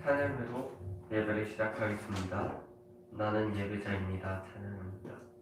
찬양으로 예배를 시작하겠습니다. 나는 예배자입니다. 찬양합니다.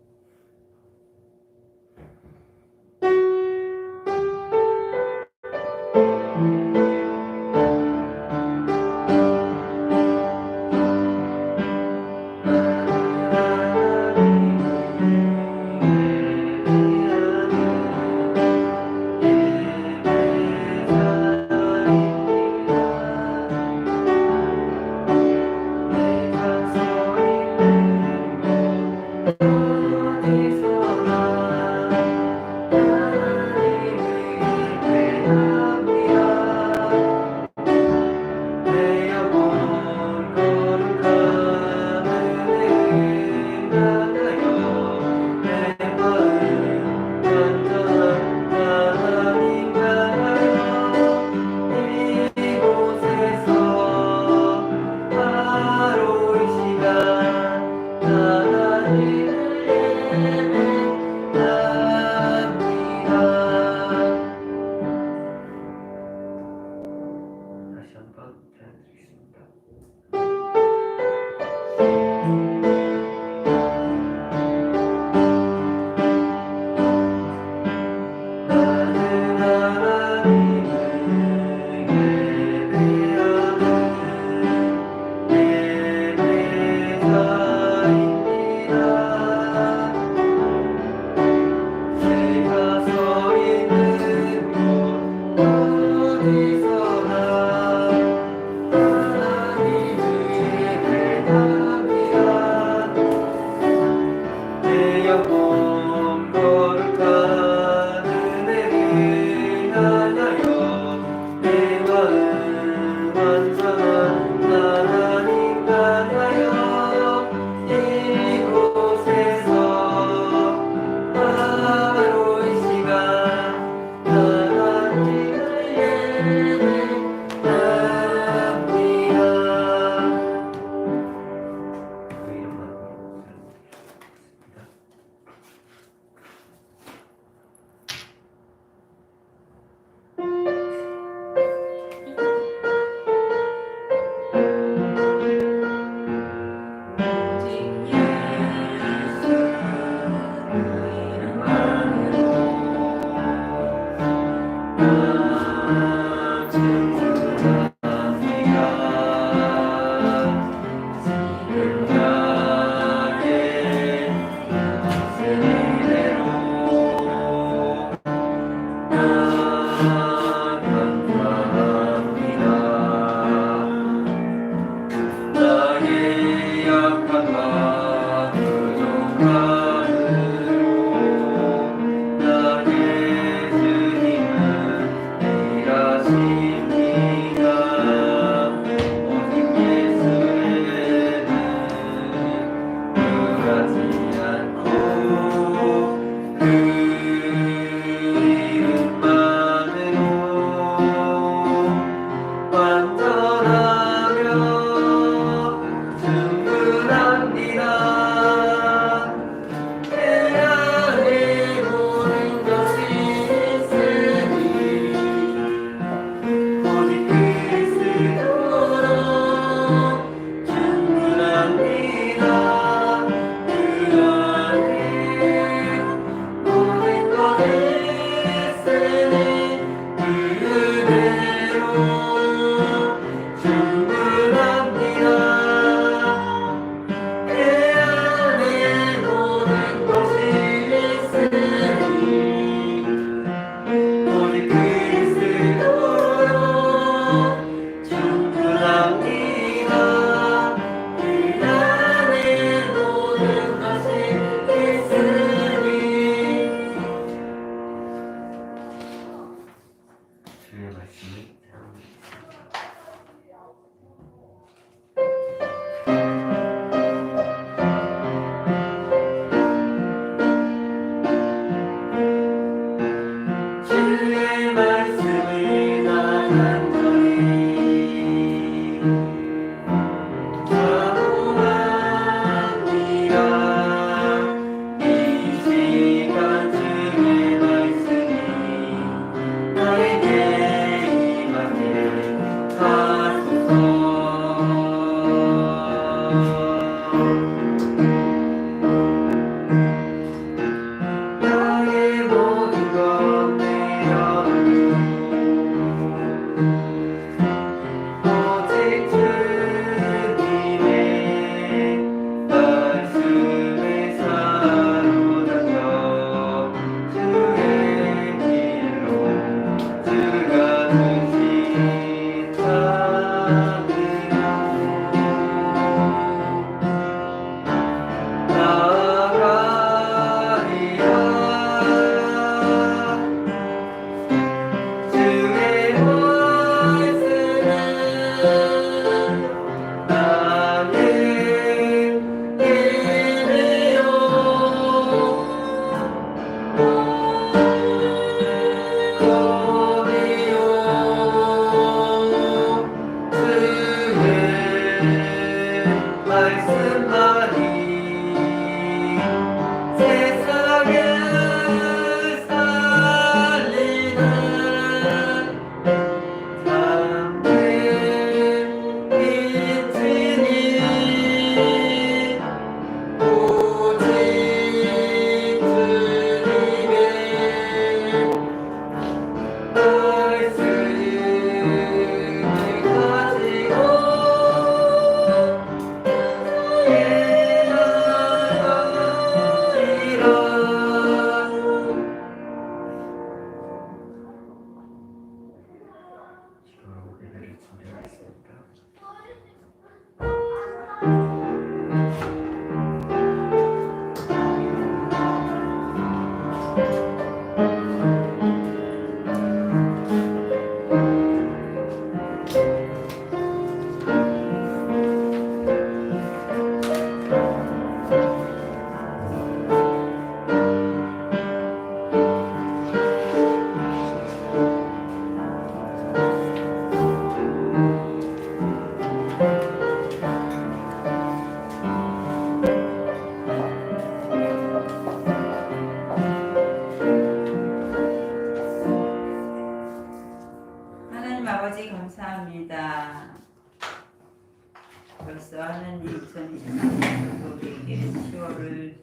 주님으로서 하나님 2024년 우리에게 10월을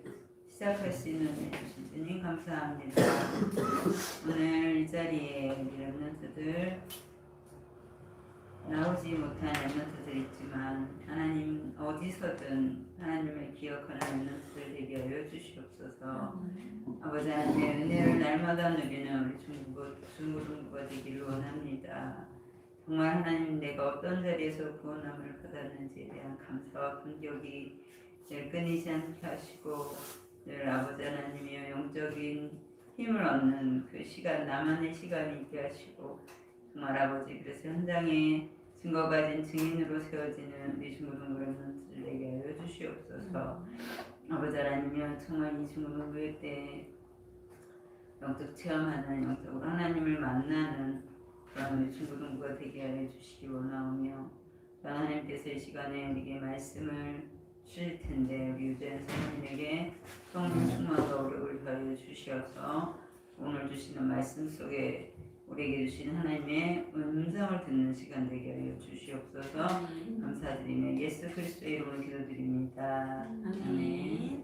시작할 수 있는 은혜 주신 주님 감사합니다. 오늘 이 자리에 우리 렘넌트들 나오지 못한 렘넌트들 있지만 하나님 어디서든 하나님을 기억하는 렘넌트들 되게 하여 주시옵소서. 아버지 하나님의 은혜를 날마다 누리는 우리 중고등부가 되기를 원합니다. 정말 하나님 내가 어떤 자리에서 구원함을 받았는지에 대한 감사와 감격이 늘 끊이지 않게 하시고 늘 아버지 하나님의 영적인 힘을 얻는 그 시간, 나만의 시간이 있게 하시고 정말 아버지 그래서 현장에 증거 가진 증인으로 세워지는 우리 중고등부 렘넌트들에게 하여 주시옵소서. 아버지 하나님이여 정말 이 중고등부회 때 영적 체험하는 영적으로 하나님을 만나는 그런 우리 중고등부가 되게 하여 주시기 원하오며 하나님께서 이 시간에 우리에게 말씀을 주실 텐데 우리 유재현 선생님에게 성령 충만과 오력을 더하여 주시어서 오늘 주시는 말씀 속에 우리에게 주신 하나님의 음성을 듣는 시간 되게 하여 주시옵소서. 감사드리며 예수 그리스도의 이름으로 기도드립니다. 아멘.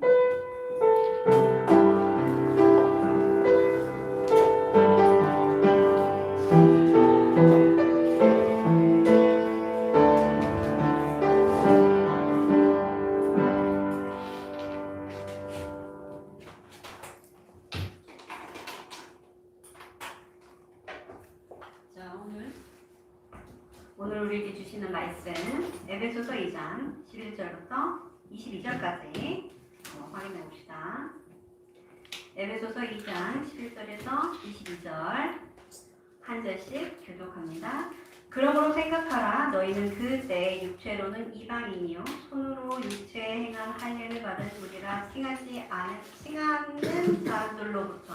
오늘 우리에게 주시는 말씀은 에베소서 2장 11절부터 22절까지 확인해 봅시다. 에베소서 2장 11절에서 22절 한 절씩 교독합니다. 그러므로 생각하라. 너희는 그때 육체로는 이방인이요 손으로 육체에 행한 할례를 받은 우리라 칭하는 자들로부터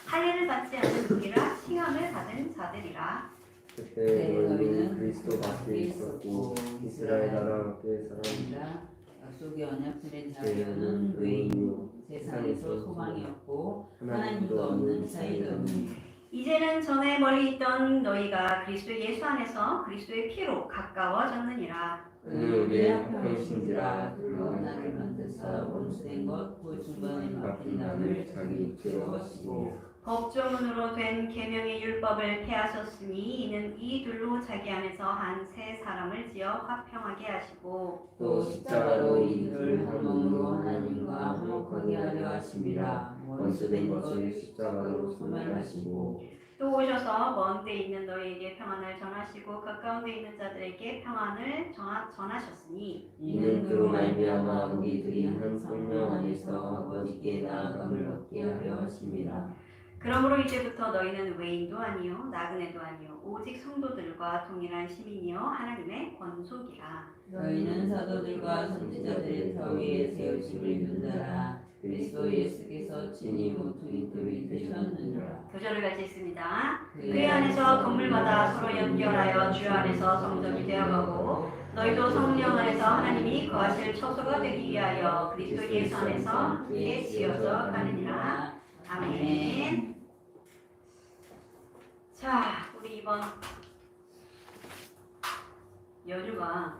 할례를 받지 않은 우리라 칭함을 받은 자들이라. 그때 너희는 그리스도 밖에 있었고 이스라엘 나라 밖에 살았느니라. 약속의 언약들의 자녀는 외인이요 세상에서 소망이 없고 하나님도 없는 자이더니 이제는 전에 멀리 있던 너희가 그리스도 예수 안에서 그리스도의 피로 가까워졌느니라. 그는 우리의 합평이신지라. 그가 나를 만드사 원수된 것 그 중간에 막힌 남을 자기 육체로 하시고 법조문으로 된 계명의 율법을 폐하셨으니 이는 이 둘로 자기 안에서 한 새 사람을 지어 화평하게 하시고 또 십자가로 이들을 한 몸으로 하나님과 화목하게 하려 하심이라. 원수된 것을 십자가로 소멸하시고 또 오셔서 먼 데 있는 너희에게 평안을 전하시고 가까운 데 있는 자들에게 평안을 전하셨으니 이는 그로 말미암아 우리들이 한 성령 안에서 아버지께 나아감을 얻게 하려 하심이라. 그러므로 이제부터 너희는 외인도 아니요 나그네도 아니요 오직 성도들과 동일한 시민이요 하나님의 권속이라. 너희는 사도들과 선지자들의 터 위에 세우심을 입는다라. 그리스도 예수께서 친히 모퉁이 돌이 되셨느니라. 교절을 같이 읽습니다. 그 그 안에서 건물마다 서로 연결하여 주 안에서 성전이 되어가고 너희도 성령 안에서 하나님이 거하실 처소가 되기 위하여 그리스도 예수 안에서 함께 지어져 가느니라. 아멘. 자, 우리 이번 연휴가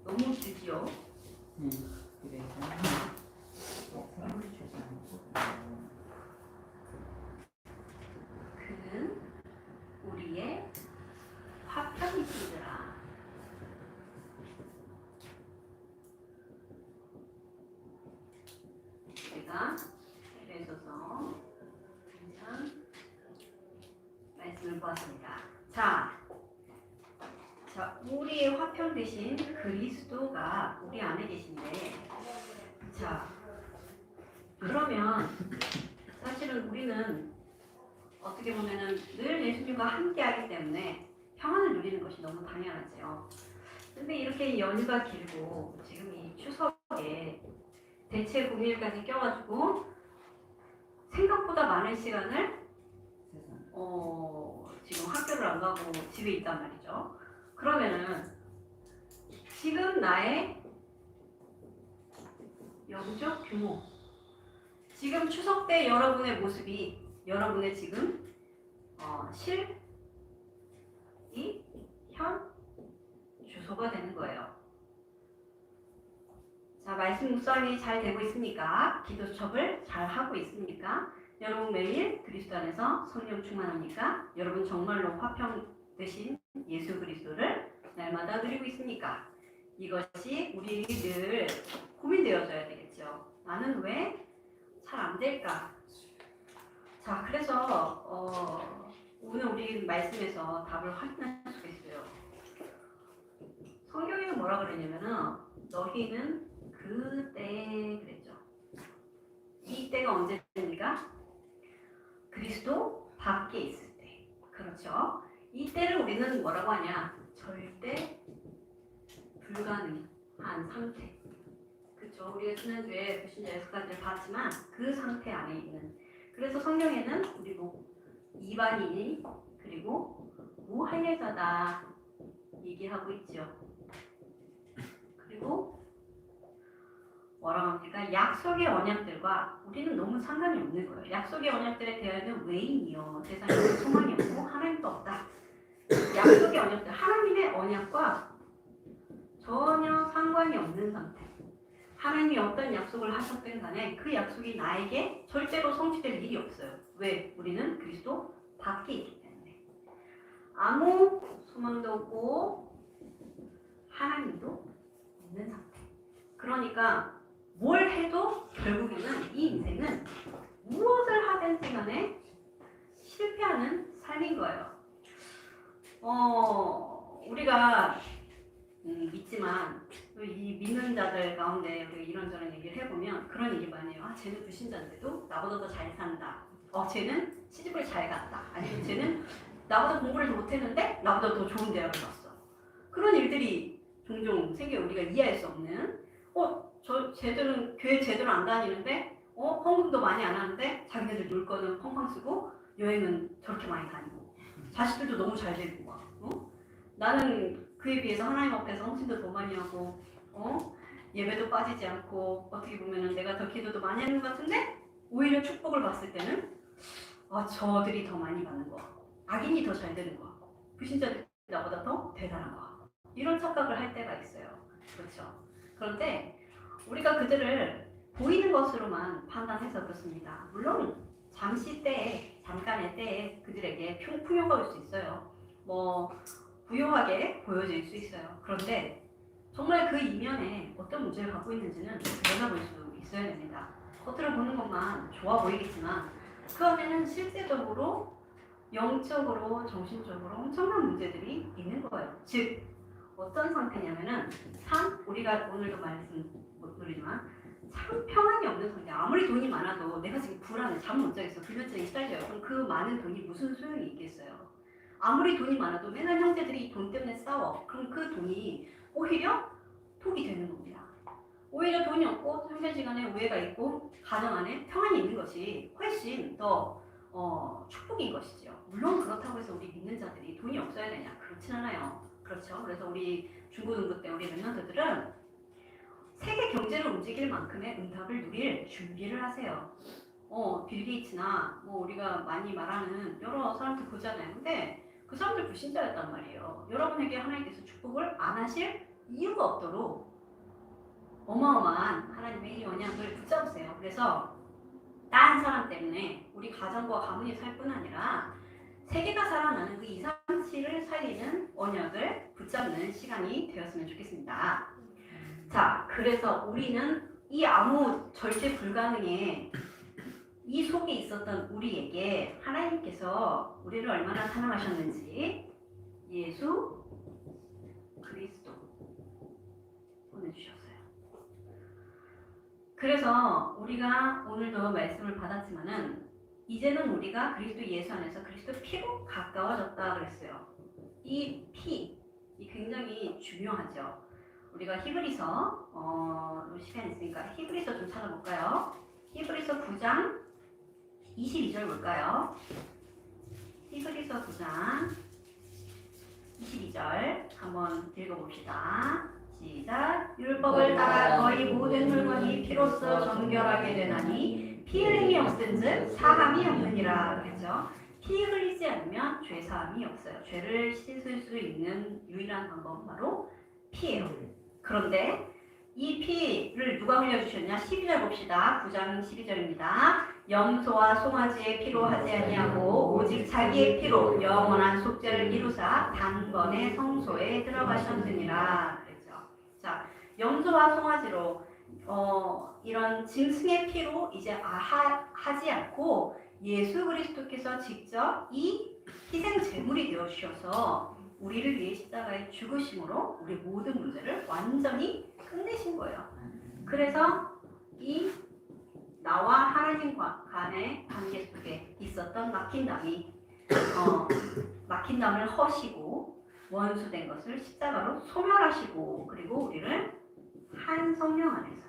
너무 길지요? 그래서 그는 우리의 화평이시더라. 제가 에베소서 2장 말씀을 보았습니다. 자, 우리의 화평 대신 그리스도가 우리 안에 계신데, 자, 그러면 사실은 우리는 어떻게 보면은 늘 예수님과 함께하기 때문에 평안을 누리는 것이 너무 당연하죠. 근데 이렇게 연휴가 길고 지금 이 추석에 대체 공휴일까지 껴가지고 생각보다 많은 시간을 지금 학교를 안 가고 집에 있단 말이죠. 그러면은 지금 나의 영적 규모, 지금 추석 때 여러분의 모습이 여러분의 지금 현 주소가 되는 거예요. 자, 말씀 묵상이 잘 되고 있습니까? 기도 수첩을 잘 하고 있습니까? 여러분 매일 그리스도 안에서 성령 충만합니까? 여러분 정말로 화평 되신 예수 그리스도를 날마다 누리고 있습니까? 이것이 우리 늘 고민되어져야 되겠죠. 나는 왜 잘 안 될까? 자, 그래서 오늘 우리 말씀에서 답을 확인할 수가 있어요. 성경에는 뭐라 그랬냐면은 너희는 그때 그랬죠. 이 때가 언제입니까? 그리스도 밖에 있을 때. 그렇죠. 이 때를 우리는 뭐라고 하냐? 절대 불가능한 상태. 그렇죠. 우리가 지난주에 불신자 6가지를 봤지만 그 상태 안에 있는. 그래서 성경에는 우리 뭐 이방인이 그리고 무할례자다 얘기하고 있죠. 그리고 뭐라고 합니까? 약속의 언약들과 우리는 너무 상관이 없는 거예요. 약속의 언약들에 대하여는 외인이요 세상에 소망이 없고 하나님도 없다. 약속의 언약들, 하나님의 언약과 전혀 상관이 없는 상태. 하나님이 어떤 약속을 하셨든 간에 그 약속이 나에게 절대로 성취될 일이 없어요. 왜? 우리는 그리스도 밖에 있기 때문에. 아무 소망도 없고 하나님도 없는 상태. 그러니까 뭘 해도 결국에는 이 인생은 무엇을 하든지 간에 실패하는 삶인 거예요. 우리가 믿지만 이 믿는 자들 가운데 우리가 이런저런 얘기를 해보면 그런 얘기 많이 해요. 아, 쟤는 불신자인데도 나보다 더 잘 산다. 쟤는 시집을 잘 갔다. 아니면 쟤는 나보다 공부를 더 못했는데 나보다 더 좋은 대학을 갔어. 그런 일들이 종종 생겨. 우리가 이해할 수 없는. 쟤들은 교회 제대로 안 다니는데 헌금도 많이 안 하는데 자기네들 놀 거는 펑펑 쓰고 여행은 저렇게 많이 다니고 자식들도 너무 잘 되고 막 나는 그에 비해서 하나님 앞에서 헌신도 더 많이 하고 예배도 빠지지 않고 어떻게 보면은 내가 더 기도도 많이 하는 것 같은데 오히려 축복을 봤을 때는 저들이 더 많이 받는 것 같고 악인이 더 잘 되는 것 같고 불신자들이 나보다 더 대단한 것 같고 이런 착각을 할 때가 있어요. 그렇죠. 그런데 우리가 그들을 보이는 것으로만 판단해서 그렇습니다. 물론 잠시 때에 잠깐의 때에 그들에게 풍요가 올 수 있어요. 부유하게 보여질 수 있어요. 그런데 정말 그 이면에 어떤 문제를 갖고 있는지는 내다볼 수 있어야 됩니다. 겉으로 보는 것만 좋아 보이겠지만 그 안에는 실제적으로 영적으로 정신적으로 엄청난 문제들이 있는 거예요. 즉 어떤 상태냐면은 참 우리가 오늘도 말씀 못 드리지만 참 평안이 없는 상태. 아무리 돈이 많아도 내가 지금 불안해, 잠 못 자겠어, 불면증이 시달려요. 그럼 그 많은 돈이 무슨 소용이 있겠어요? 아무리 돈이 많아도 맨날 형제들이 돈 때문에 싸워. 그럼 그 돈이 오히려 독이 되는 겁니다. 오히려 돈이 없고 형제지간에 우애가 있고 가정 안에 평안이 있는 것이 훨씬 더 축복인 것이죠. 물론 그렇다고 해서 우리 믿는 자들이 돈이 없어야 되냐? 그렇진 않아요. 그렇죠. 그래서 우리 중고등부 때 우리 랩런트들은 세계 경제를 움직일 만큼의 응답을 누릴 준비를 하세요. 빌 게이츠나 우리가 많이 말하는 여러 사람들 보잖아요. 근데 그 사람들 불신자였단 말이에요. 여러분에게 하나님께서 축복을 안 하실 이유가 없도록 어마어마한 하나님의 이 언약을 붙잡으세요. 그래서 다른 사람 때문에 우리 가정과 가문이 살 뿐 아니라 세계가 살아나는 그 2, 3, 7을 살리는 언약을 붙잡는 시간이 되었으면 좋겠습니다. 자, 그래서 우리는 이 아무 절대 불가능의 이 속에 있었던 우리에게 하나님께서 우리를 얼마나 사랑하셨는지 예수 그리스도 보내주셨어요. 그래서 우리가 오늘도 말씀을 받았지만은 이제는 우리가 그리스도 예수 안에서 그리스도 피로 가까워졌다 그랬어요. 이 피, 굉장히 중요하죠. 우리가 히브리서 시간 있으니까 히브리서 좀 찾아볼까요? 히브리서 9장 22절 볼까요? 히브리서 9장 22절 한번 읽어봅시다. 시작. 율법을 따라 거의 모든 물건이 피로써 정결하게 되나니 피 흘림이 없은즉 사함이 없느니라 그랬죠. 피 흘리지 않으면 죄 사함이 없어요. 죄를 씻을 수 있는 유일한 방법은 바로 피예요. 그런데 이 피를 누가 흘려주셨냐? 12절 봅시다. 9장 12절입니다. 염소와 송아지의 피로 하지 아니하고 오직 자기의 피로 영원한 속죄를 이루사 단번에 성소에 들어가셨느니라. 그랬죠. 자, 염소와 송아지로 이런 짐승의 피로 이제 하지 않고 예수 그리스도께서 직접 이 희생 제물이 되어 주셔서 우리를 위해 십자가에 죽으심으로 우리 모든 문제를 완전히 끝내신 거예요. 그래서 이 나와 하나님과 간의 관계 속에 있었던 막힌 담을 허시고 원수된 것을 십자가로 소멸하시고 그리고 우리를 한 성령 안에서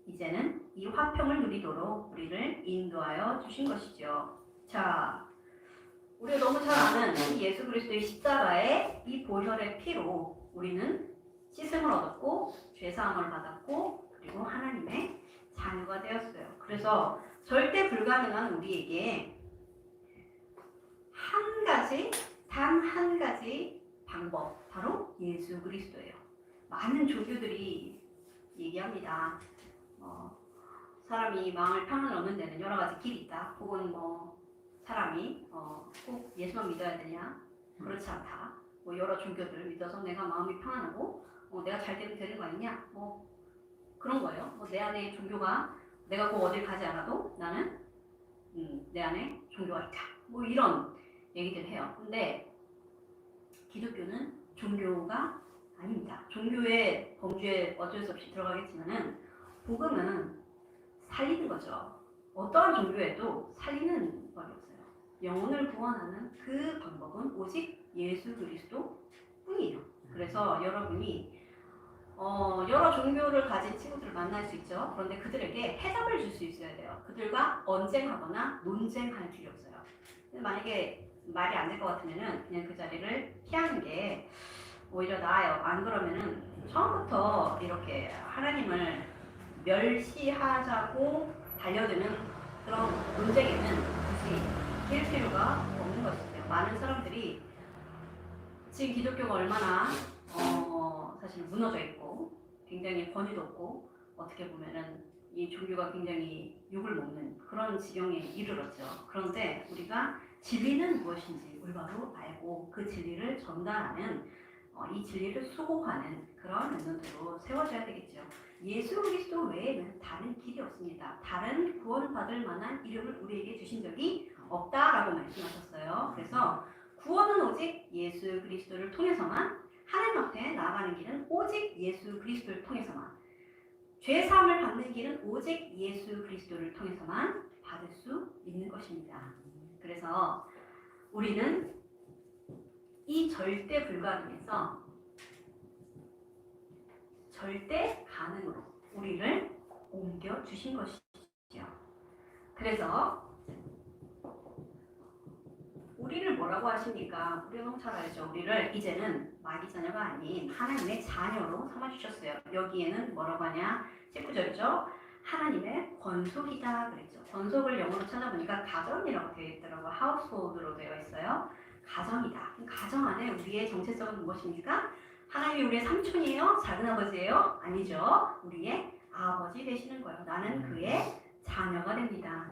이제는 이 화평을 누리도록 우리를 인도하여 주신 것이죠. 자, 우리가 너무 잘 아는 이 예수 그리스도의 십자가의 이 보혈의 피로 우리는 씻음을 얻었고 죄사함을 받았고 그리고 하나님의 자녀가 되었어요. 그래서 절대 불가능한 우리에게 단 한 가지 방법, 바로 예수 그리스도예요. 많은 종교들이 얘기합니다. 사람이 마음을 평안을 얻는 데는 여러 가지 길이 있다. 혹은 사람이 꼭 예수만 믿어야 되냐? 그렇지 않다. 여러 종교들을 믿어서 내가 마음이 평안하고 내가 잘 되면 되는 거 아니냐? 그런 거예요. 내 안에 종교가 내가 꼭 어딜 가지 않아도 나는 내 안에 종교가 있다. 이런 얘기들 해요. 근데 기독교는 종교가 아닙니다. 종교의 범주에 어쩔 수 없이 들어가겠지만은 복음은 살리는 거죠. 어떠한 종교에도 살리는 법이 없어요. 영혼을 구원하는 그 방법은 오직 예수 그리스도 뿐이에요. 그래서 여러분이 여러 종교를 가진 친구들을 만날 수 있죠. 그런데 그들에게 해답을 줄 수 있어야 돼요. 그들과 언쟁하거나 논쟁할 필요 없어요. 만약에 말이 안 될 것 같으면은 그냥 그 자리를 피하는 게 오히려 나아요. 안 그러면은 처음부터 이렇게 하나님을 멸시하자고 달려드는 그런 논쟁에는 굳이 낄 필요가 없는 것이죠. 많은 사람들이 지금 기독교가 얼마나 사실 무너져 있고 굉장히 권위도 없고 어떻게 보면은 이 종교가 굉장히 욕을 먹는 그런 지경에 이르렀죠. 그런데 우리가 진리는 무엇인지 올바로 알고 그 진리를 전달하는 이 진리를 수고하는 그런 랩런트로 세워져야 되겠죠. 예수 그리스도 외에는 다른 길이 없습니다. 다른 구원받을 만한 이름을 우리에게 주신 적이 없다라고 말씀하셨어요. 그래서 구원은 오직 예수 그리스도를 통해서만, 하나님 앞에 나아가는 길은 오직 예수 그리스도를 통해서만, 죄사함을 받는 길은 오직 예수 그리스도를 통해서만 받을 수 있는 것입니다. 그래서 우리는 이 절대 불가능에서 절대 가능으로 우리를 옮겨 주신 것이죠. 그래서 우리를 뭐라고 하십니까? 우리가 너무 잘 알죠. 우리를 이제는 마귀 자녀가 아닌 하나님의 자녀로 삼아주셨어요. 여기에는 뭐라고 하냐? 19절이죠. 하나님의 권속이다 그랬죠. 권속을 영어로 찾아보니까 가정이라고 되어 있더라고요. 하우스홀드로 되어 있어요. 가정이다. 가정 안에 우리의 정체성은 무엇입니까? 하나님이 우리의 삼촌이에요? 작은아버지예요? 아니죠. 우리의 아버지 되시는 거예요. 나는 그의 자녀가 됩니다.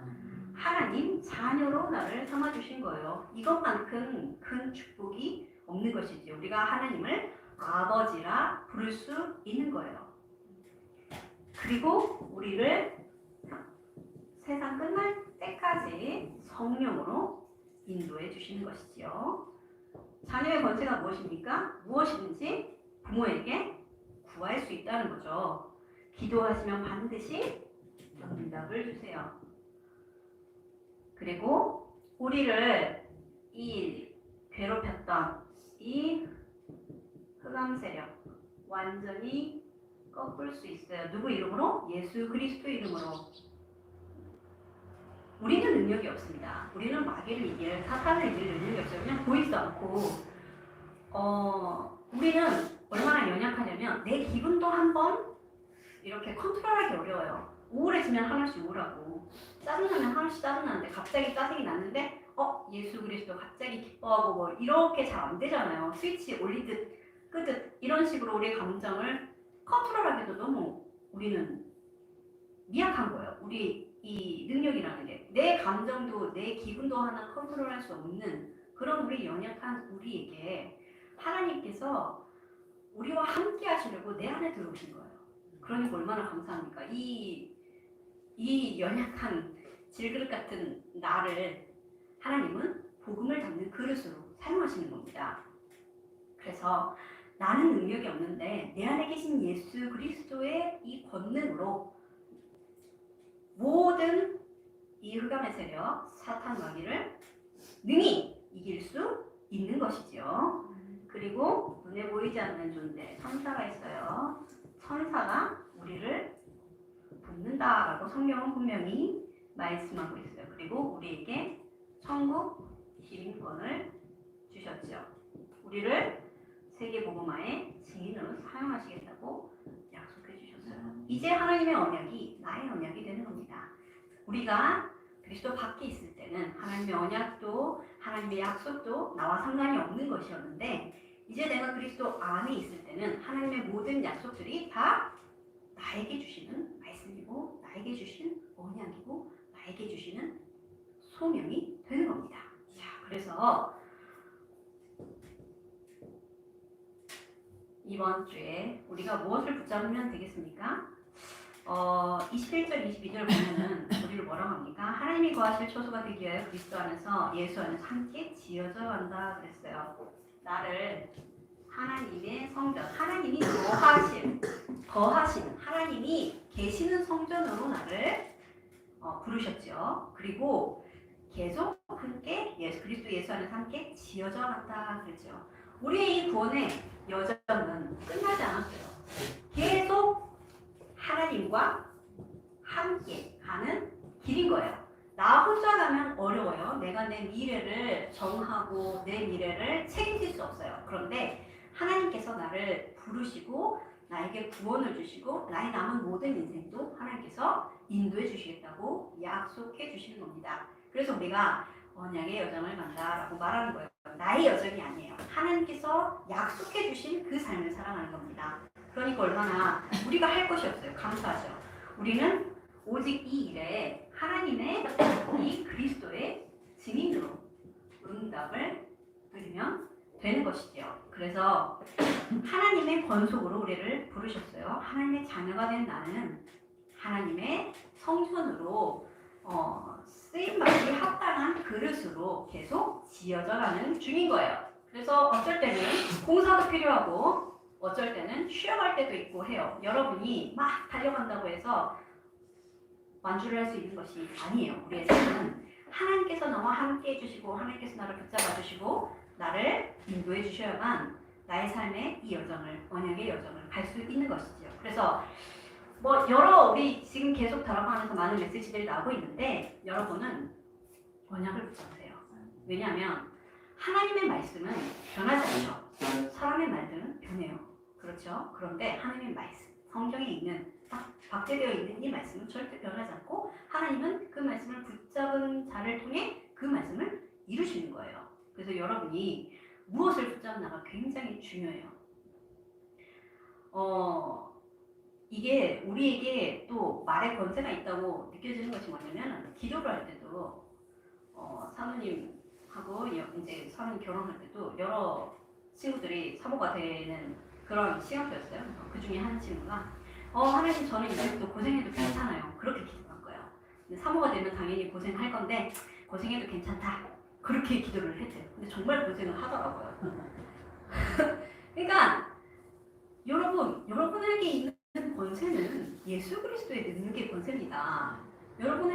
하나님 자녀로 나를 삼아주신 거예요. 이것만큼 큰 축복이 없는 것이지. 우리가 하나님을 아버지라 부를 수 있는 거예요. 그리고 우리를 세상 끝날 때까지 성령으로 인도해 주시는 것이지요. 자녀의 권세가 무엇입니까? 무엇이든지 부모에게 구할 수 있다는 거죠. 기도하시면 반드시 응답을 주세요. 그리고 우리를 이 괴롭혔던 이 흑암 세력 완전히 꺾을 수 있어요. 누구 이름으로? 예수 그리스도 이름으로. 우리는 능력이 없습니다. 우리는 마귀를 이길, 사탄을 이길 능력이 없어요. 그냥 보이지도 않고 우리는 얼마나 연약하냐면 내 기분도 한번 이렇게 컨트롤하기 어려워요. 우울해지면 하나씩 우울하고 짜증나면 하나씩 짜증나는데 갑자기 짜증이 났는데 예수 그리스도 갑자기 기뻐하고 이렇게 잘 안 되잖아요. 스위치 올린 듯 끄듯 이런 식으로 우리의 감정을 컨트롤하기도 너무 우리는 미약한 거예요. 우리 이 능력이라는 게 내 감정도 내 기분도 하나 컨트롤할 수 없는 그런 우리 연약한 우리에게 하나님께서 우리와 함께 하시려고 내 안에 들어오신 거예요. 그러니까 얼마나 감사합니까? 이 연약한 질그릇 같은 나를 하나님은 복음을 담는 그릇으로 사용하시는 겁니다. 그래서 나는 능력이 없는데 내 안에 계신 예수 그리스도의 이 권능으로 모든 이 흑암의 세력, 사탄 마귀를 능히 이길 수 있는 것이죠. 그리고 눈에 보이지 않는 존재, 천사가 있어요. 천사가 우리를 돕는다라고 성경은 분명히 말씀하고 있어요. 그리고 우리에게 천국 시민권을 주셨죠. 우리를 세계복음화의 증인으로 사용하시겠다고 약속해 주셨어요. 이제 하나님의 언약이 나의 언약이 되는 겁니다. 우리가 그리스도 밖에 있을 때는 하나님의 언약도 하나님의 약속도 나와 상관이 없는 것이었는데 이제 내가 그리스도 안에 있을 때는 하나님의 모든 약속들이 다 나에게 주시는 말씀이고 나에게 주신 언약이고 나에게 주시는 소명이 되는 겁니다. 자, 그래서 이번 주에 우리가 무엇을 붙잡으면 되겠습니까? 21절, 22절 보면은 우리를 뭐라고 합니까? 하나님이 거하실 처소가 되기 위하여 그리스도 안에서 예수 안에서 함께 지어져 간다 그랬어요. 나를 하나님의 성전, 하나님이 거하시는 하나님이 계시는 성전으로 나를 부르셨죠. 그리고 계속 함께 그리스도 예수 안에서 함께 지어져 간다 그랬죠. 우리의 이 구원의 여정은 끝나지 않았어요. 계속 하나님과 함께 가는 길인 거예요. 나 혼자 가면 어려워요. 내가 내 미래를 정하고 내 미래를 책임질 수 없어요. 그런데 하나님께서 나를 부르시고 나에게 구원을 주시고 나의 남은 모든 인생도 하나님께서 인도해 주시겠다고 약속해 주시는 겁니다. 그래서 우리가 언약의 여정을 간다라고 말하는 거예요. 나의 여정이 아니에요. 하나님께서 약속해 주신 그 삶을 살아가는 겁니다. 그러니까 얼마나 우리가 할 것이 없어요. 감사하죠. 우리는 오직 이 일에 하나님의 이 그리스도의 증인으로 응답을 드리면 되는 것이죠. 그래서 하나님의 권속으로 우리를 부르셨어요. 하나님의 자녀가 된 나는 하나님의 성전으로 쓰임받기 합당한 그릇으로 계속 지어져가는 중인 거예요. 그래서 어쩔 때는 공사도 필요하고 어쩔 때는 쉬어갈 때도 있고 해요. 여러분이 막 달려간다고 해서 완주를 할 수 있는 것이 아니에요. 우리의 삶은 하나님께서 나와 함께 해주시고 하나님께서 나를 붙잡아 주시고 나를 인도해 주셔야만 나의 삶의 이 여정을, 언약의 여정을 갈 수 있는 것이죠. 그래서 우리 지금 계속 다뤄가면서 많은 메시지들이 나오고 있는데 여러분은 언약을 붙잡으세요. 왜냐하면 하나님의 말씀은 변하지 않죠. 사람의 말들은 변해요. 그렇죠? 그런데 하나님의 말씀, 성경에 있는 딱 박제되어 있는 이 말씀은 절대 변하지 않고 하나님은 그 말씀을 붙잡은 자를 통해 그 말씀을 이루시는 거예요. 그래서 여러분이 무엇을 붙잡나가 굉장히 중요해요. 이게 우리에게 또 말의 권세가 있다고 느껴지는 것이 뭐냐면 기도를 할 때도 사모님하고 이제 사모님 결혼할 때도 여러 친구들이 사모가 되는 그런 시간표였어요. 그 중에 한 친구가 하나님 저는 이제부터 고생해도 괜찮아요. 그렇게 기도한 거예요. 근데 사모가 되면 당연히 고생할 건데 고생해도 괜찮다. 그렇게 기도를 했대요. 근데 정말 고생을 하더라고요. 그러니까 여러분에게 있는 권세는 예수 그리스도의 능력의 권세입니다. 여러분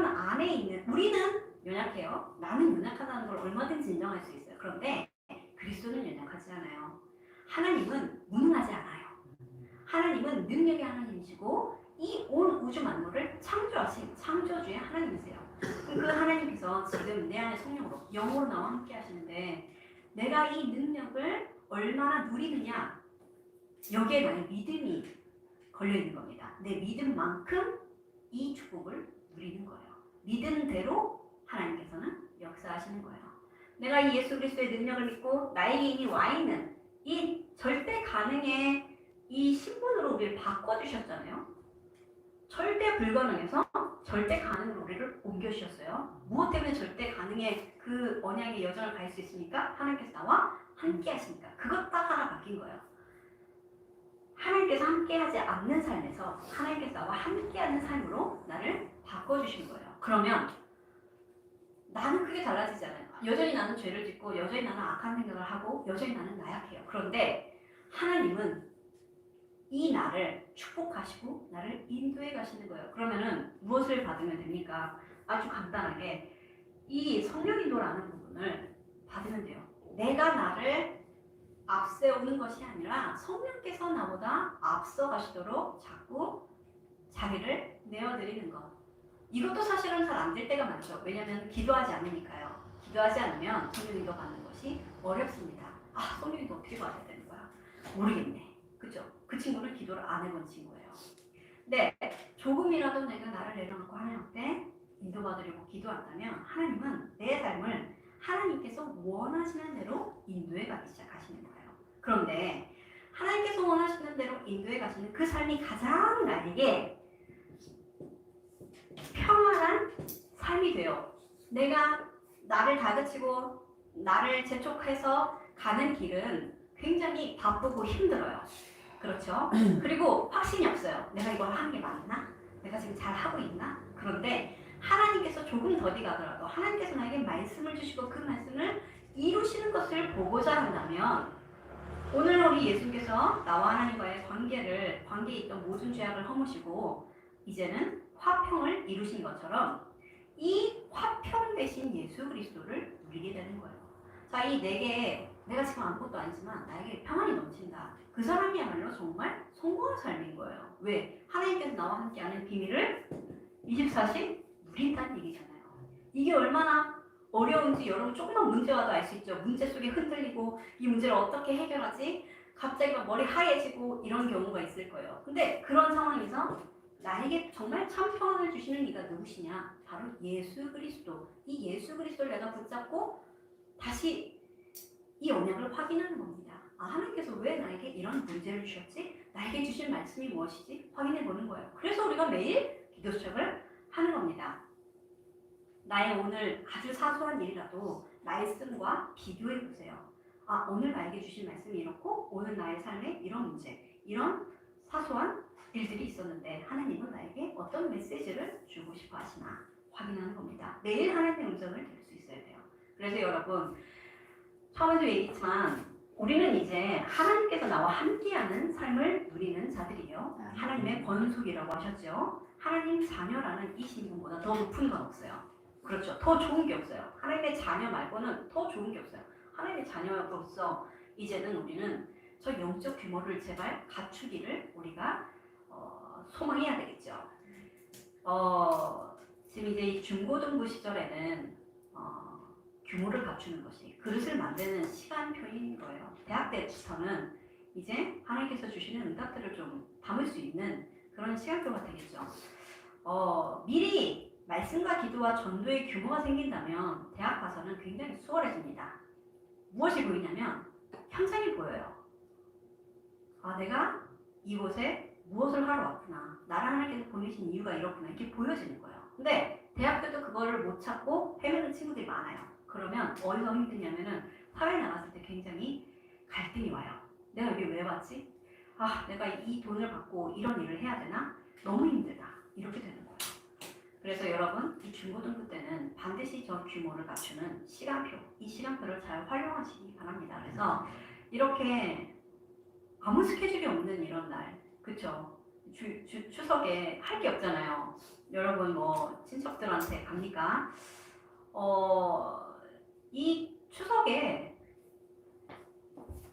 안에 있는 우리는 연약해요. 나는 연약하다는 걸 얼마든지 인정할 수 있어요. 그런데 그리스도는 연약하지 않아요. 하나님은 무능하지 않아요. 하나님은 능력의 하나님이시고 이 온 우주 만물을 창조하신 창조주의 하나님이세요. 그 하나님께서 지금 내 안에 성령으로 영으로 나와 함께 하시는데 내가 이 능력을 얼마나 누리느냐 여기에 나의 믿음이 걸려있는 겁니다. 내 믿음만큼 이 축복을 누리는 거예요. 믿은 대로 하나님께서는 역사하시는 거예요. 내가 이 예수 그리스도의 능력을 믿고 나에게 이미 와 있는 이 절대 가능의 이 신분으로 우리를 바꿔주셨잖아요. 절대 불가능해서 절대 가능으로 우리를 옮겨주셨어요. 무엇 때문에 절대 가능의 그 언약의 여정을 갈 수 있습니까? 하나님께서 나와 함께 하시니까. 그것 딱 하나 바뀐 거예요. 하나님께서 함께하지 않는 삶에서 하나님께서 나와 함께하는 삶으로 나를 바꿔주신 거예요. 그러면 나는 크게 달라지지 않아요. 여전히 나는 죄를 짓고 여전히 나는 악한 생각을 하고 여전히 나는 나약해요. 그런데 하나님은 이 나를 축복하시고 나를 인도해 가시는 거예요. 그러면은 무엇을 받으면 됩니까? 아주 간단하게 이 성령 인도라는 부분을 받으면 돼요. 내가 나를 앞세우는 것이 아니라 성령께서 나보다 앞서 가시도록 자꾸 자기를 내어드리는 것. 이것도 사실은 잘 안 될 때가 많죠. 왜냐하면 기도하지 않으니까요. 기도하지 않으면 성령 인도 받는 것이 어렵습니다. 아, 성령 인도 어떻게 받아야 되는 거야? 모르겠네. 그죠? 그 친구는 기도를 안 해본 친구예요. 근데 조금이라도 내가 나를 내려놓고 하나님 앞에 인도받으려고 기도한다면 하나님은 내 삶을 하나님께서 원하시는 대로 인도해 가기 시작하시는 거예요. 그런데 하나님께서 원하시는 대로 인도해 가시는 그 삶이 가장 나에게 평안한 삶이 돼요. 내가 나를 다그치고 나를 재촉해서 가는 길은 굉장히 바쁘고 힘들어요. 그렇죠? 그리고 확신이 없어요. 내가 이걸 하는 게 맞나? 내가 지금 잘 하고 있나? 그런데 하나님께서 조금 더디 가더라도 하나님께서 나에게 말씀을 주시고 그 말씀을 이루시는 것을 보고자 한다면 오늘 우리 예수님께서 나와 하나님과의 관계에 있던 모든 죄악을 허무시고 이제는 화평을 이루신 것처럼 이 화평 되신 예수 그리스도를 누리게 되는 거예요. 자, 이 내게 내가 지금 아무것도 아니지만 나에게 평안이 넘친다. 그 사람이야말로 정말 성공한 삶인 거예요. 왜? 하나님께서 나와 함께하는 비밀을 24시 누린다는 얘기잖아요. 이게 얼마나 어려운지 여러분 조금만 문제 와도 알 수 있죠. 문제 속에 흔들리고 이 문제를 어떻게 해결하지? 갑자기 막 머리 하얘지고 이런 경우가 있을 거예요. 근데 그런 상황에서 나에게 정말 참 평안을 주시는 이가 누구시냐? 바로 예수 그리스도. 이 예수 그리스도를 내가 붙잡고 다시 이 언약을 확인하는 겁니다. 아, 하나님께서 왜 나에게 이런 문제를 주셨지? 나에게 주신 말씀이 무엇이지? 확인해 보는 거예요. 그래서 우리가 매일 기도 수첩을 하는 겁니다. 나의 오늘 아주 사소한 일이라도 말씀과 비교해 보세요. 아, 오늘 나에게 주신 말씀이 이렇고 오늘 나의 삶에 이런 문제, 이런 사소한 일들이 있었는데 하나님은 나에게 어떤 메시지를 주고 싶어 하시나 확인하는 겁니다. 매일 하나님의 음성을 들을 수 있어야 돼요. 그래서 여러분 처음에도 얘기했지만 우리는 이제 하나님께서 나와 함께하는 삶을 누리는 자들이에요. 하나님의 권속이라고 하셨죠. 하나님 자녀라는 이 신분보다 더 높은 건 없어요. 그렇죠. 더 좋은 게 없어요. 하나님의 자녀 말고는 더 좋은 게 없어요. 하나님의 자녀로서 이제는 우리는 저 영적 규모를 제발 갖추기를 우리가 소망해야 되겠죠. 지금 이제 이 중고등부 시절에는 규모를 갖추는 것이 그릇을 만드는 시간표인 거예요. 대학 때부터는 이제 하나님께서 주시는 응답들을 좀 담을 수 있는 그런 시간표가 되겠죠. 미리 말씀과 기도와 전도의 규모가 생긴다면 대학 가서는 굉장히 수월해집니다. 무엇이 보이냐면 현장이 보여요. 아, 내가 이곳에 무엇을 하러 왔구나. 나를 하나님께서 보내신 이유가 이렇구나. 이렇게 보여지는 거예요. 근데 대학 때도 그거를 못 찾고 헤매는 친구들이 많아요. 그러면 어디서 힘드냐면은 사회에 나갔을 때 굉장히 갈등이 와요. 내가 여기 왜 왔지? 아, 내가 이 돈을 받고 이런 일을 해야 되나? 너무 힘들다. 이렇게 되는 거예요. 그래서 여러분 이 중고등부 때는 반드시 저 규모를 갖추는 시간표, 이 시간표를 잘 활용하시기 바랍니다. 그래서 이렇게 아무 스케줄이 없는 이런 날, 그쵸? 추석에 할 게 없잖아요. 여러분 뭐 친척들한테 갑니까? 이 추석에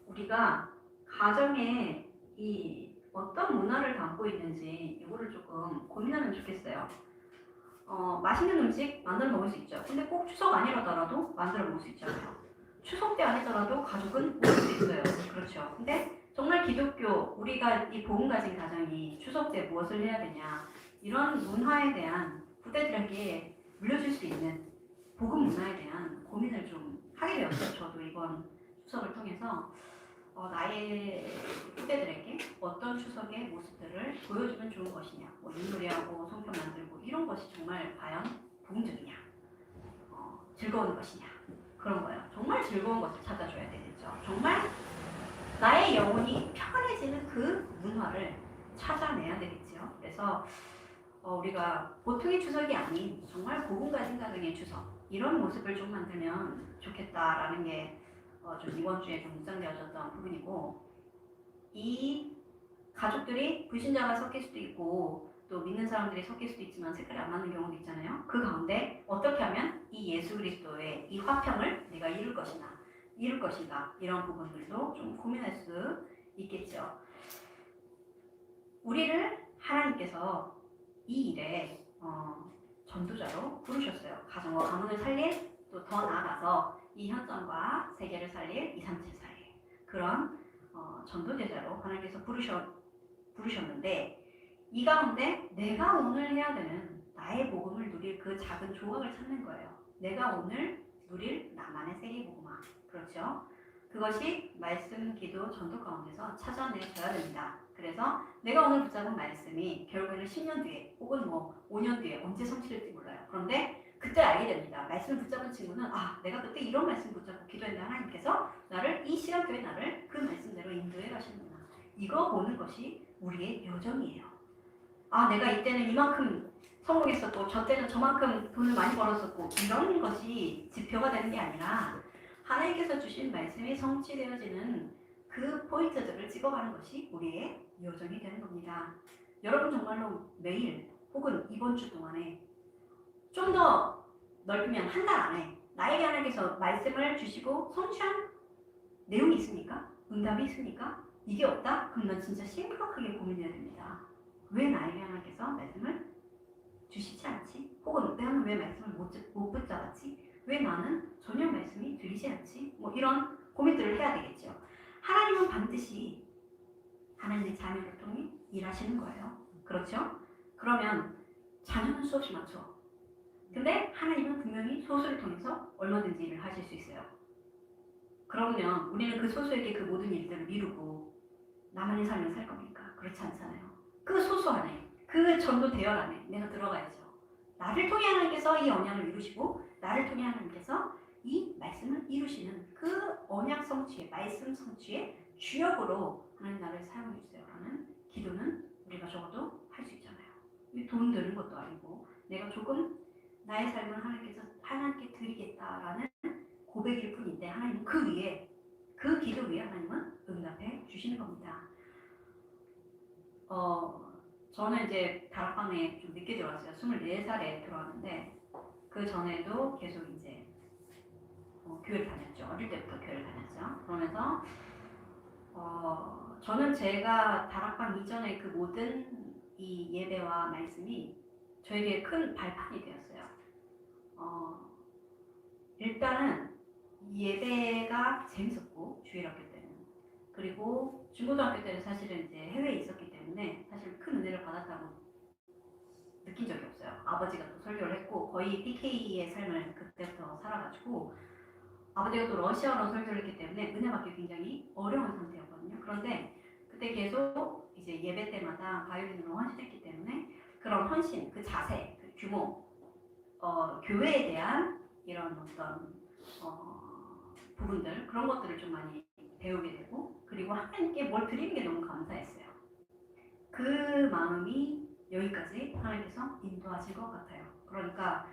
우리가 가정에 이 어떤 문화를 담고 있는지 이거를 조금 고민하면 좋겠어요. 맛있는 음식 만들어 먹을 수 있죠. 근데 꼭 추석 아니라더라도 만들어 먹을 수 있잖아요. 추석 때 아니더라도 가족은 먹을 수 있어요. 그렇죠. 근데 정말 기독교, 우리가 이 복음 가진 가정이 추석 때 무엇을 해야 되냐, 이런 문화에 대한 후대들에게 물려줄 수 있는 복음 문화에 대한 고민을 좀 하게 되었어요. 저도 이번 추석을 통해서 나의 후대들에게 어떤 추석의 모습들을 보여주면 좋은 것이냐, 뭐 윷놀이하고 송편 만들고 이런 것이 정말 과연 부흥적이냐, 즐거운 것이냐, 그런 거예요. 정말 즐거운 것을 찾아줘야 되겠죠. 정말 나의 영혼이 편해지는 그 문화를 찾아내야 되겠죠. 그래서 우리가 보통의 추석이 아닌 정말 고분가진 가정의 추석, 이런 모습을 좀 만들면 좋겠다라는 게 좀 이번 주에 좀 묵상되어졌던 부분이고, 이 가족들이 불신자가 섞일 수도 있고 또 믿는 사람들이 섞일 수도 있지만 색깔이 안 맞는 경우도 있잖아요. 그 가운데 어떻게 하면 이 예수 그리스도의 이 화평을 내가 이룰 것인가, 이런 부분들도 좀 고민할 수 있겠죠. 우리를 하나님께서 이 일에 전도자로 부르셨어요. 가정과 가문을 살릴, 또 더 나아가서 이 현장과 세계를 살릴 237살릴 그런 전도제자로 하나님께서 부르셨는데, 이 가운데 내가 오늘 해야 되는 나의 복음을 누릴 그 작은 조각을 찾는 거예요. 내가 오늘 누릴 나만의 세계 복음화. 그렇죠? 그것이 말씀, 기도, 전도 가운데서 찾아내줘야 됩니다. 그래서 내가 오늘 붙잡은 말씀이 결국에는 10년 뒤에 혹은 뭐 5년 뒤에 언제 성취될지 몰라요. 그런데 그때 알게 됩니다. 말씀을 붙잡은 친구는 내가 그때 이런 말씀 붙잡고 기도했는데 하나님께서 이 시간표에 나를 그 말씀대로 인도해 가시는구나. 이거 보는 것이 우리의 여정이에요. 내가 이때는 이만큼 성공했었고 저 때는 저만큼 돈을 많이 벌었었고, 이런 것이 지표가 되는 게 아니라 하나님께서 주신 말씀이 성취되어지는 그 포인트들을 찍어가는 것이 우리의 여정이 되는 겁니다. 여러분 정말로 매일 혹은 이번 주 동안에 좀 더 넓히면 한 달 안에 나에게 하나님께서 말씀을 주시고 성취한 내용이 있습니까? 응답이 있습니까? 이게 없다? 그럼 난 진짜 심각하게 고민해야 됩니다. 왜 나에게 하나님께서 말씀을 주시지 않지? 혹은 나는 왜 말씀을 못 붙잡았지? 왜 나는 전혀 말씀이 들리지 않지? 뭐 이런 고민들을 해야 되겠죠. 하나님은 반드시 하나님의 자녀를 통해 일하시는 거예요. 그렇죠? 그러면 자녀는 수없이 많죠. 근데 하나님은 분명히 소수를 통해서 얼마든지 일을 하실 수 있어요. 그러면 우리는 그 소수에게 그 모든 일들을 미루고 나만의 삶을 살 겁니까? 그렇지 않잖아요. 그 소수 안에, 그 전도 대열 안에 내가 들어가야죠. 나를 통해 하나님께서 이 언약을 이루시고 나를 통해 하나님께서 이 말씀을 이루시는 그 언약 성취의, 말씀 성취의 주역으로 하나님 나를 사용해 주세요 라는 기도는 우리가 적어도 할 수 있잖아요. 돈 드는 것도 아니고 내가 조금 나의 삶을 하나님께 드리겠다라는 고백일 뿐인데, 하나님은 그 위에, 그 기도 위에 하나님은 응답해 주시는 겁니다. 저는 이제 다락방에 좀 늦게 들어왔어요. 24살에 들어왔는데 그 전에도 계속 이제 교회를 다녔죠. 어릴 때부터 교회를 다녔죠. 그러면서 저는 제가 다락방 이전에 그 모든 이 예배와 말씀이 저에게 큰 발판이 되었어요. 일단은 예배가 재밌었고, 주일학교 때는. 그리고 중고등학교 때는 사실은 이제 해외에 있었기 때문에 사실 큰 은혜를 받았다고 느낀 적이 없어요. 아버지가 또 설교를 했고 거의 PK의 삶을 그때부터 살아가지고, 아버지가 또 러시아어로 설교를 했기 때문에 은혜 받기 굉장히 어려운 상태였거든요. 그런데 그때 계속 이제 예배 때마다 바이올린으로 헌신했기 때문에 그런 헌신, 그 자세, 그 규모, 교회에 대한 이런 어떤 부분들, 그런 것들을 좀 많이 배우게 되고, 그리고 하나님께 뭘 드리는 게 너무 감사했어요. 그 마음이 여기까지 하나님께서 인도하신 것 같아요. 그러니까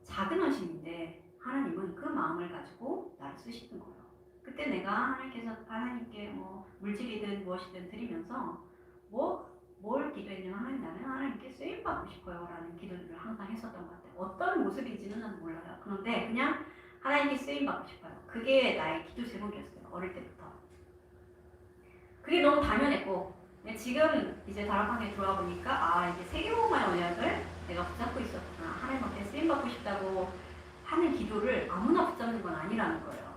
작은 헌신인데 하나님은 그 마음을 가지고 나를 쓰시는 거예요. 그때 내가 하나님께 뭐 물질이든 무엇이든 드리면서 뭘 기도했냐면, 하나님, 나는 하나님께 쓰임받고 싶어요 라는 기도를 항상 했었던 것 같아요. 어떤 모습인지는 난 몰라요. 그런데 그냥 하나님께 쓰임받고 싶어요. 그게 나의 기도 제목이었어요. 어릴 때부터. 그게 너무 당연했고, 지금 이제 다락방에 들어와 보니까 이게 세계복음화의 언약을 내가 붙잡고 있었구나. 하나님 앞에 쓰임받고 싶다고 하는 기도를 아무나 붙잡는 건 아니라는 거예요.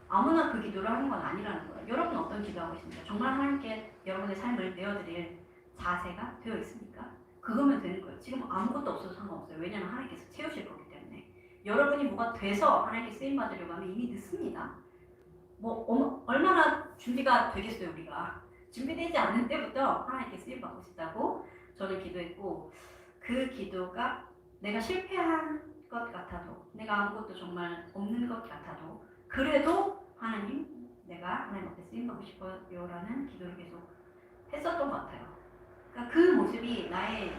아무나 그 기도를 하는 건 아니라는 거예요. 여러분 어떤 기도하고 있습니까? 정말 하나님께 여러분의 삶을 내어드릴 자세가 되어 있습니까? 그거면 되는 거예요. 지금 아무것도 없어도 상관없어요. 왜냐하면 하나님께서 채우실 거기 때문에. 여러분이 뭐가 돼서 하나님께 쓰임 받으려고 하면 이미 늦습니다. 얼마나 준비가 되겠어요. 우리가 준비되지 않은 때부터 하나님께 쓰임 받고 싶다고 저는 기도했고, 그 기도가 내가 실패한 것 같아도, 내가 아무것도 정말 없는 것 같아도, 그래도 하나님, 내가 하나님 앞에 쓰임 받고 싶어요 라는 기도를 계속 했었던 것 같아요. 그러니까 그 모습이 나의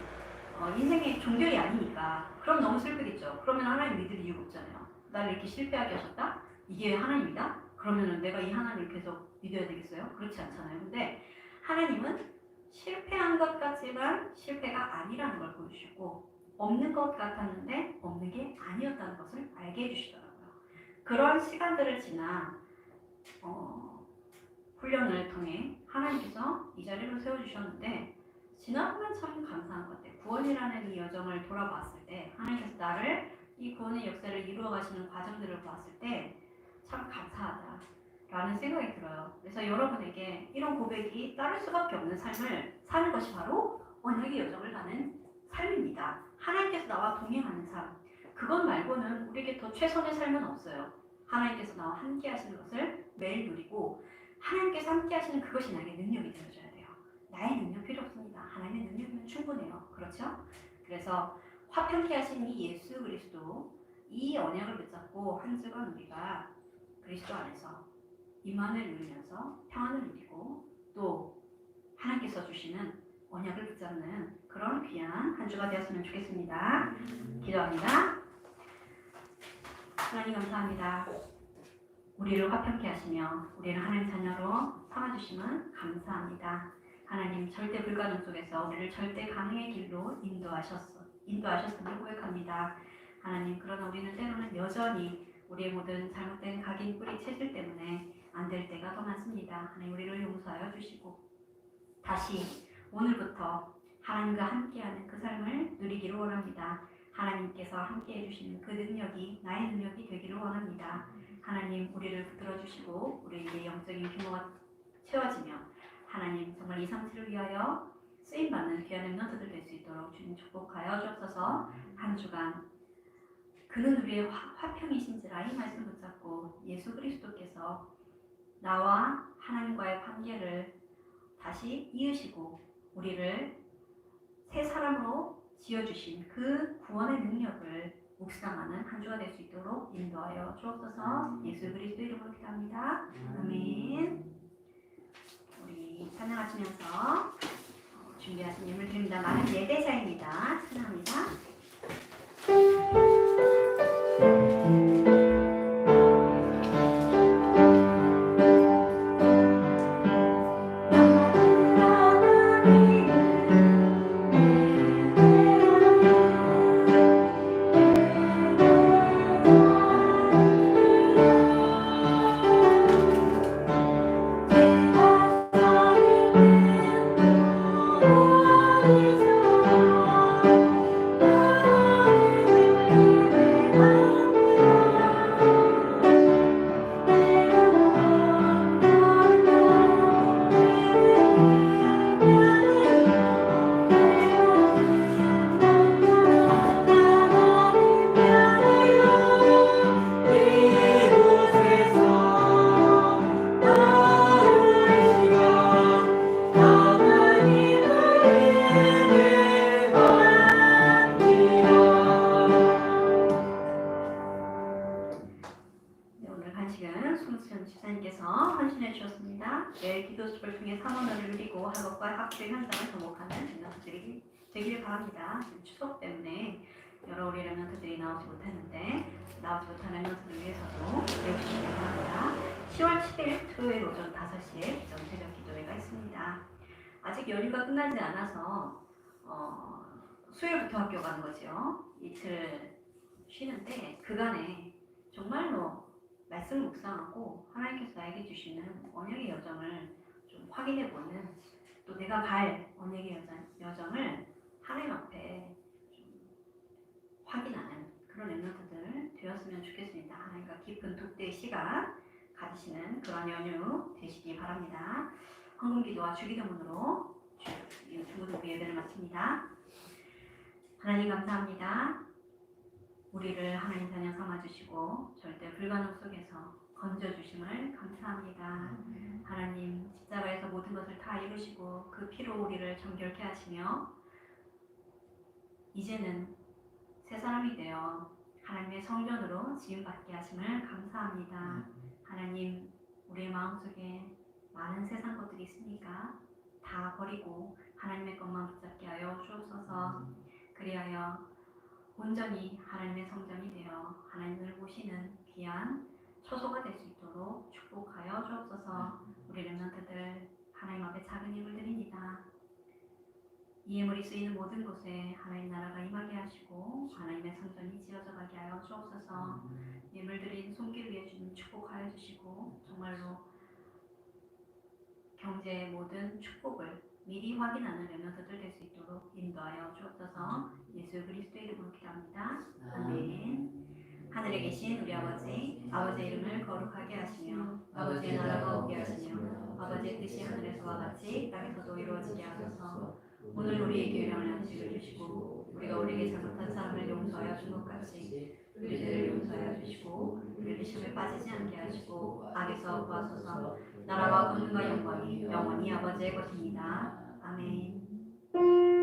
인생의 종결이 아니니까. 그럼 너무 슬프겠죠. 그러면 하나님 믿을 이유가 없잖아요. 나를 이렇게 실패하게 하셨다? 이게 하나님이다? 그러면 내가 이 하나님을 계속 믿어야 되겠어요? 그렇지 않잖아요. 근데 하나님은 실패한 것 같지만 실패가 아니라는 걸 보여주시고, 없는 것 같았는데 없는 게 아니었다는 것을 알게 해주시더라고요. 그런 시간들을 지나 훈련을 통해 하나님께서 이 자리로 세워주셨는데, 지나보면 참 감사한 것 같아요. 구원이라는 이 여정을 돌아봤을 때, 하나님께서 나를 이 구원의 역사를 이루어 가시는 과정들을 봤을 때 참 감사하다라는 생각이 들어요. 그래서 여러분에게 이런 고백이 따를 수밖에 없는 삶을 사는 것이 바로 언약의 여정을 가는 삶입니다. 하나님께서 나와 동행하는 삶, 그것 말고는 우리에게 더 최선의 삶은 없어요. 하나님께서 나와 함께 하시는 것을 매일 누리고, 하나님께서 함께 하시는 그것이 나에게 능력이 되어줘야 돼요. 나의 능력 필요 없습니다. 하나님의 능력이면 충분해요. 그렇죠? 그래서 화평케 하신 이 예수 그리스도, 이 언약을 붙잡고 한 주간 우리가 그리스도 안에서 임안을 누리면서 평안을 누리고, 또 하나님께서 주시는 언약을 붙잡는 그런 귀한 한 주가 되었으면 좋겠습니다. 기도합니다. 하나님 감사합니다. 우리를 화평케 하시며 우리를 하나님 자녀로 삼아주심은 감사합니다. 하나님, 절대 불가능 속에서 우리를 절대 가능의 길로 인도하셨음을 고백합니다. 하나님, 그러나 우리는 때로는 여전히 우리의 모든 잘못된 각인 뿌리 체질 때문에 안 될 때가 더 많습니다. 하나님, 우리를 용서하여 주시고 다시 오늘부터 하나님과 함께하는 그 삶을 누리기를 원합니다. 하나님께서 함께해 주시는 그 능력이 나의 능력이 되기를 원합니다. 하나님, 우리를 붙들어 주시고 우리에게 영적인 규모가 채워지며 하나님, 정말 2, 3, 7을 위하여 쓰임받는 귀한 렘넌트들 될 수 있도록 주님 축복하여 주옵소서. 한 주간 그는 우리의 화평이신지라 이 말씀 붙잡고 예수 그리스도께서 나와 하나님과의 관계를 다시 이으시고 우리를 새 사람으로 지어주신 그 구원의 능력을 묵상하는 한 주가 될 수 있도록 인도하여 주옵소서. 예수 그리스도 이름으로 기도합니다. 아멘. 우리 찬양하시면서 준비하신 예물 드립니다. 많은 예배자입니다. 찬양합니다. 되기를 바랍니다. 추석 때문에 여러 우리 렘넌트들이 나오지 못했는데 나오지 못한 렘넌트들 위해서도 기도해주시기 바랍니다. 10월 7일 토요일 오전 5시에 기존 새벽 기도회가 있습니다. 아직 연휴가 끝나지 않아서 수요일부터 학교 가는 거죠. 이틀 쉬는데 그간에 정말로 말씀 묵상하고 하나님께서 나에게 주시는 언약의 여정을 좀 확인해보는, 또 내가 갈 언약의 여정을 하나님 앞에 좀 확인하는 그런 렘넌트들 되었으면 좋겠습니다. 하나님과 깊은 독대의 시간 가지시는 그런 연휴 되시기 바랍니다. 헌금기도와 주기도문으로 중고등부 예배를 마칩니다. 하나님 감사합니다. 우리를 하나님 자녀 삼아주시고 절대 불가능 속에서 건져주심을 감사합니다. 하나님 십자가에서 모든 것을 다 이루시고 그 피로 우리를 정결케 하시며 이제는 새 사람이 되어 하나님의 성전으로 지음받게 하심을 감사합니다. 하나님 우리의 마음속에 많은 세상 것들이 있으니까 다 버리고 하나님의 것만 붙잡게 하여 주옵소서. 그리하여 온전히 하나님의 성전이 되어 하나님을 모시는 귀한 처소가 될 수 있도록 축복하여 주옵소서. 우리 렘넌트들 하나님 앞에 작은 힘을 드립니다. 이 예물이 쓰이는 모든 곳에 하나님 나라가 임하게 하시고 하나님의 성전이 지어져 가게 하여 주옵소서. 예물 드린 손길 위에 주님 축복하여 주시고 정말로 경제의 모든 축복을 미리 확인하는 렘넌트들 될 수 있도록 인도하여 주옵소서. 예수 그리스도의 이름으로 기도합니다. 아멘. 하늘에 계신 우리 아버지의 이름을 거룩하게 하시며 아버지의 나라가 오게 하시며 아버지의 뜻이 하늘에서와 같이 땅에서도 이루어지게 하소서. 오늘 우리에게 일용할 양식을 주시고 우리가 우리에게 잘못한 사람을 용서하여 준 것 같이 우리들을 용서하여 주시고 우리를 시험에 빠지지 않게 하시고 악에서 구하소서. 나라와 권능과 영광이 영원히 아버지의 것입니다. 아멘.